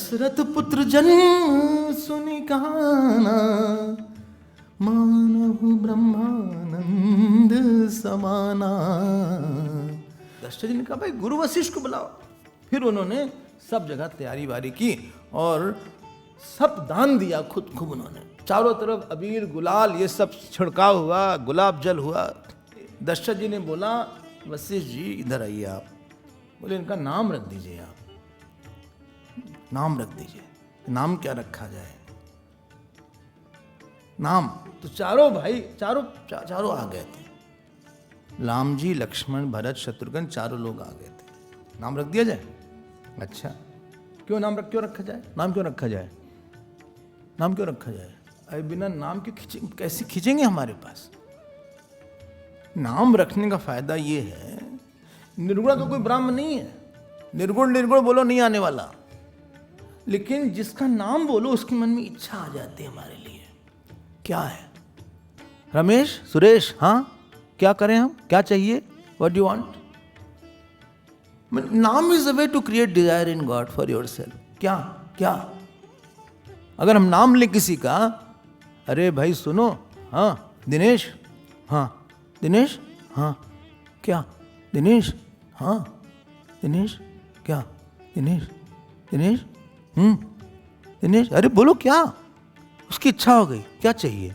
दशरथ पुत्र जन्म सुनि काना, मानव ब्रह्मानंद समाना। दशरथ जी ने कहा भाई गुरु वशिष्ठ को बुलाओ। फिर उन्होंने सब जगह तैयारी वारी की और सब दान दिया, खुद खूब उन्होंने। चारों तरफ अबीर गुलाल ये सब छिड़काव हुआ, गुलाब जल हुआ। दशरथ जी ने बोला वशिष्ठ जी इधर आइए आप। बोले इनका नाम रख दीजिए आप, नाम रख दीजिए। नाम क्या रखा जाए? नाम तो चारों भाई चारों आ गए थे। राम जी, लक्ष्मण, भरत, शत्रुघ्न चारों लोग आ गए थे। नाम रख दिया जाए? अच्छा, क्यों रखा जाए? नाम क्यों रखा जाए? नाम क्यों रखा जाए? अरे बिना नाम के कैसे खींचेंगे हमारे पास? नाम रखने का फायदा ये है, निर्गुण तो कोई ब्राह्मण नहीं है, निर्गुण बोलो नहीं आने वाला, लेकिन जिसका नाम बोलो उसके मन में इच्छा आ जाती है हमारे लिए। क्या है? रमेश, सुरेश, हाँ क्या करें हम, क्या चाहिए, what do want? Naam is a way to create desire in God for yourself. क्या अगर हम नाम लें किसी का, अरे भाई सुनो, हाँ दिनेश, हाँ दिनेश, हाँ क्या दिनेश, हाँ दिनेश, क्या दिनेश, दिनेश, दिनेश, अरे बोलो क्या? उसकी इच्छा हो गई, क्या चाहिए?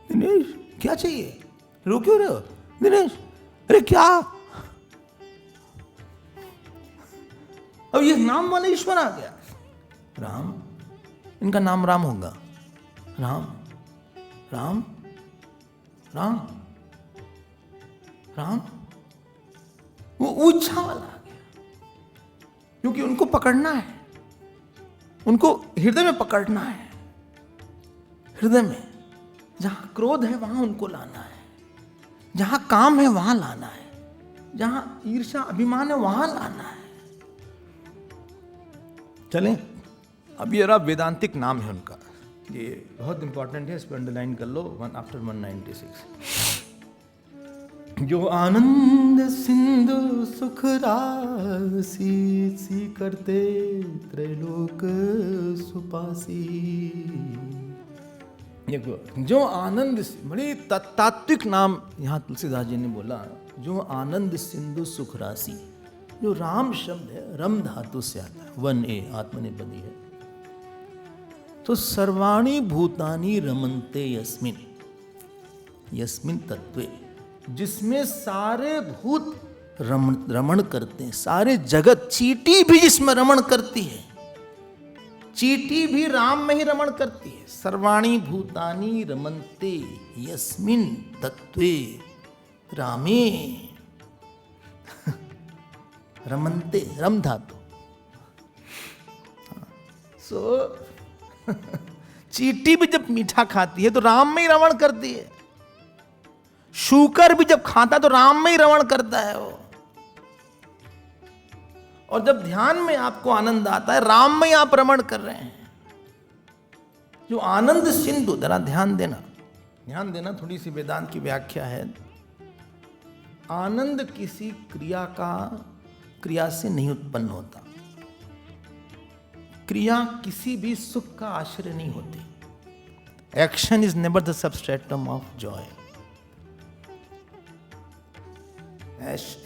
दिनेश क्या चाहिए? रो क्यों रहे हो? दिनेश, अरे क्या? अब ये नाम वाला ईश्वर आ गया। राम, इनका नाम राम होगा। राम राम राम राम, वो इच्छा वाला आ गया, क्योंकि उनको पकड़ना है, उनको हृदय में पकड़ना है। हृदय में जहां क्रोध है वहां उनको लाना है, जहां काम है वहां लाना है, जहां ईर्ष्या अभिमान है वहां लाना है। चलें, अब ये रहा वेदांतिक नाम है उनका, ये बहुत इंपॉर्टेंट है, इस पर अंडरलाइन कर लो, 1 after 196। जो आनंद सिंधु सुख राशि, सी करते त्रैलोक सुपासी। देखो, जो आनंद, बड़ी तात्विक नाम यहाँ तुलसीदास जी ने बोला, जो आनंद सिंधु सुख राशि। जो राम शब्द है रम धातु से आता है, 1a आत्मनेपदी है। तो सर्वाणि भूतानि रमन्ते यस्मिन, यस्मिन तत्वे, जिसमें सारे भूत रमण करते हैं, सारे जगत, चींटी भी जिसमें रमण करती है, चींटी भी राम में ही रमण करती है। सर्वाणि भूतानि रमन्ते यस्मिन तत्वे रामे। रमन्ते, रम धातु। चींटी भी जब मीठा खाती है तो राम में ही रमण करती है। शूकर भी जब खाता तो राम में ही रमण करता है वो। और जब ध्यान में आपको आनंद आता है, राम में ही आप रमण कर रहे हैं। जो आनंद सिंधु, जरा ध्यान देना, थोड़ी सी वेदांत की व्याख्या है। आनंद किसी क्रिया से नहीं उत्पन्न होता। क्रिया किसी भी सुख का आश्रय नहीं होती। Action is never the substratum of Joy.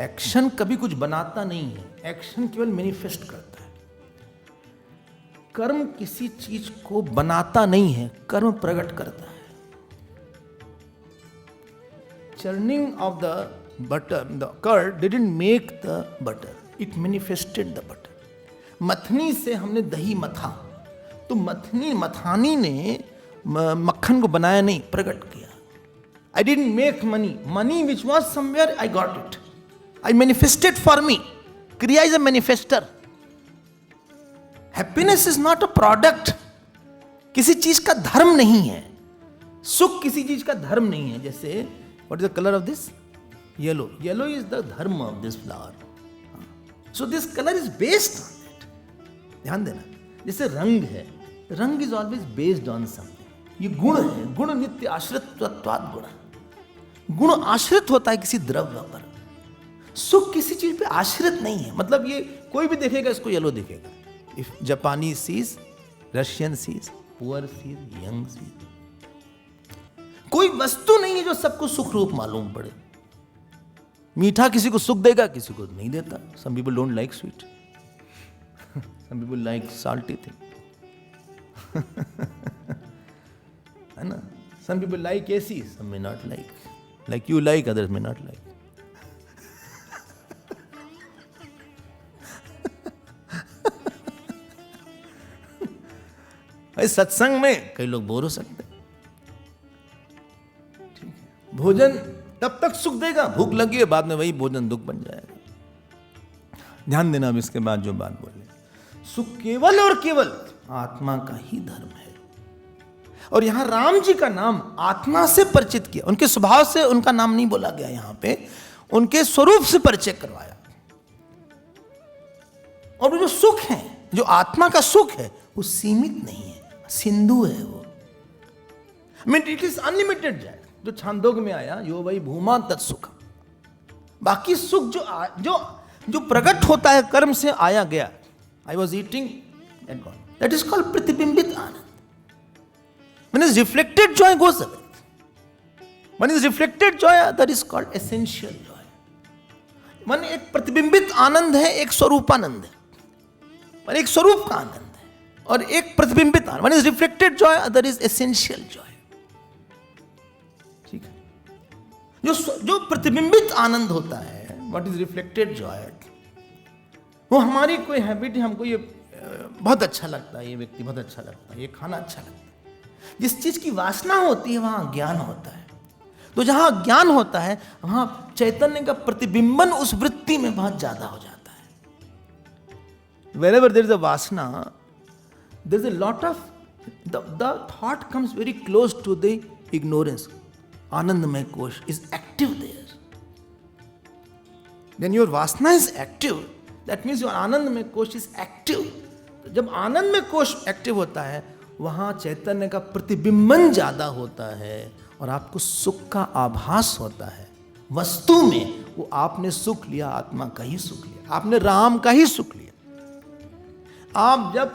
Action कभी कुछ बनाता नहीं है, एक्शन केवल मैनिफेस्ट करता है। कर्म किसी चीज को बनाता नहीं है, कर्म प्रकट करता है। Churning of the butter, the curd didn't make the butter, it manifested the butter. मथनी से हमने दही मथा, तो मथानी ने मक्खन को बनाया नहीं, प्रकट किया। I didn't make money which was somewhere, I got it. I manifested for me. Kriya is a manifester. Happiness is not a product. किसी चीज का धर्म नहीं है, सुख किसी चीज का धर्म नहीं है। जैसे what is the color of this? Yellow. Yellow is the dharma of this flower. So this color is based on it. ध्यान देना, जैसे रंग है, रंग is always based on something. ये गुण है, गुण नित्य आश्रितत्वात् गुण। गुण आश्रित होता है किसी द्रव्य पर, सुख किसी चीज पे आश्रित नहीं है। मतलब ये कोई भी देखेगा इसको येलो दिखेगा, If Japanese sees, Russian sees, poor sees, young sees. कोई वस्तु नहीं है जो सबको सुख रूप मालूम पड़े। मीठा किसी को सुख देगा, किसी को नहीं देता। Some people don't like sweet. Some people like salty thing. है ना? Some people like AC, some may not like. Like you like, others may not like. इस सत्संग में कई लोग बोर हो सकते हैं। ठीक है, भोजन तब तक सुख देगा, भूख लगी है, बाद में वही भोजन दुख बन जाएगा। ध्यान देना अब इसके बाद जो बात बोले, सुख केवल और केवल आत्मा का ही धर्म है। और यहां राम जी का नाम आत्मा से परिचित किया, उनके स्वभाव से उनका नाम नहीं बोला गया, यहां पे उनके स्वरूप से परिचय करवाया। और वो जो सुख है, जो आत्मा का सुख है, वो सीमित नहीं है, सिंधु है वो। इट इज अनलिमिटेड है, जो छांदोग में आया, यो वही भूमा तत्सुख। बाकी सुख जो प्रकट होता है कर्म से आया गया, I was eating and gone, that is called प्रतिबिंबित आनंद। When is reflected joy goes away. When is reflected joy, that is called essential joy. मन एक प्रतिबिंबित आनंद है, एक स्वरूपानंद है। मन एक स्वरूप का आनंद है और एक प्रतिबिंबित आनंद। One is reflected joy, other is essential joy. ठीक है, जो प्रतिबिंबित आनंद होता है, what is reflected joy, वो हमारी कोई हैबिट है, हमको ये बहुत अच्छा लगता है, ये व्यक्ति बहुत अच्छा लगता है, ये खाना अच्छा लगता है। जिस चीज की वासना होती है वहां ज्ञान होता है। तो जहां ज्ञान होता है वहां चैतन्य का प्रतिबिंबन उस वृत्ति में बहुत ज्यादा हो जाता है। Wherever there is a vasana, there is a lot of the thought comes very close to the ignorance. Anandamay kosh is active there. When your vasana is active, that means your Anandamay kosh is active. जब आनंदमय कोश active होता है वहां चैतन्य का प्रतिबिंबन ज्यादा होता है और आपको सुख का आभास होता है। वस्तु में वो आपने सुख लिया, आत्मा का ही सुख लिया, आपने राम का ही सुख लिया। आप जब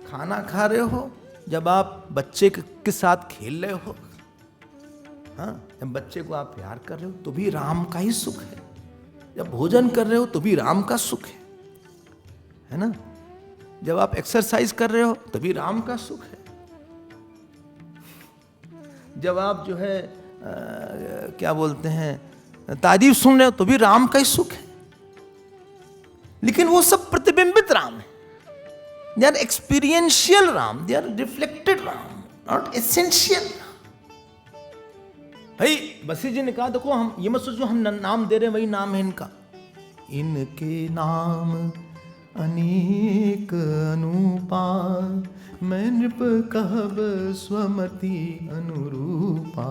खाना खा रहे हो, जब आप बच्चे के साथ खेल रहे हो, हाँ, जब बच्चे को आप प्यार कर रहे हो तो भी राम का ही सुख है। जब भोजन कर रहे हो तो भी राम का सुख है ना? जब आप एक्सरसाइज कर रहे हो तो भी राम का सुख है। जब आप जो है क्या बोलते हैं, तारीफ सुन रहे हो तो भी राम का ही सुख है। लेकिन वो सब प्रतिबिंबित राम है। They are experiential Ram, they are reflected Ram, not essential Ram. भाई बसी जी ने कहा, देखो हम ये मत सोचो हम नाम दे रहे हैं वही नाम है इनका। इनके नाम अनेक अनुपा, मैं नृप कहब स्वमति अनुरूपा।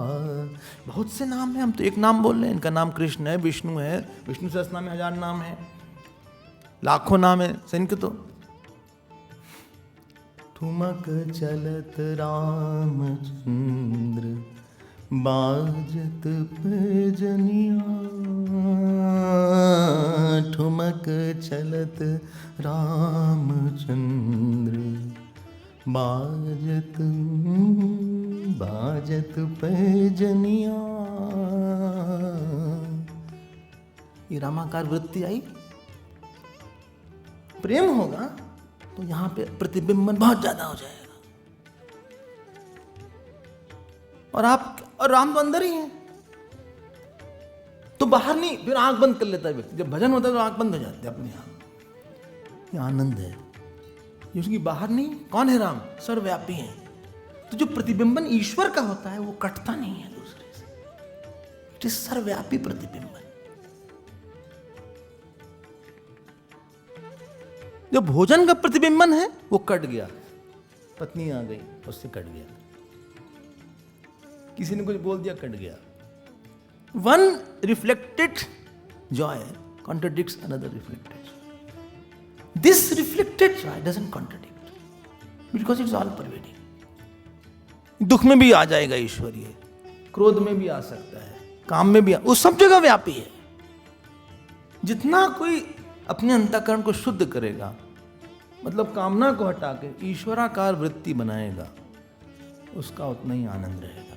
बहुत से नाम है, हम तो एक नाम बोल रहे हैं। इनका नाम कृष्ण है, विष्णु है, विष्णु सहस्त्रनाम में 1000 नाम है, लाखों नाम है इनके। तो ठुमक चलत रामचंद्र, बाजत पैजनिया, ठुमक चलत रामचंद्र, बाजत पैजनिया। ये रामाकार वृत्ति आई। प्रेम होगा तो यहां पे प्रतिबिंबन बहुत ज्यादा हो जाएगा। और राम तो अंदर ही है, तो बाहर नहीं। फिर आंख बंद कर लेता है व्यक्ति, जब भजन होता है तो आंख बंद हो जाती है अपने आप। ये आनंद है, ये उसकी बाहर नहीं। कौन है राम? सर्वव्यापी है। तो जो प्रतिबिंबन ईश्वर का होता है वो कटता नहीं है दूसरे से। इट इज सर्वव्यापी प्रतिबिंबन। जो भोजन का प्रतिबिंबन है वो कट गया, पत्नी आ गई उससे कट गया, किसी ने कुछ बोल दिया कट गया। One reflected Joy contradicts another reflected Joy. This reflected Joy doesn't contradict because it's all pervading. दुख में भी आ जाएगा ईश्वरीय, क्रोध में भी आ सकता है, काम में भी वो सब जगह व्यापी है। जितना कोई अपने अंतःकरण को शुद्ध करेगा मतलब कामना को हटा के ईश्वराकार वृत्ति बनाएगा, उसका उतना ही आनंद रहेगा।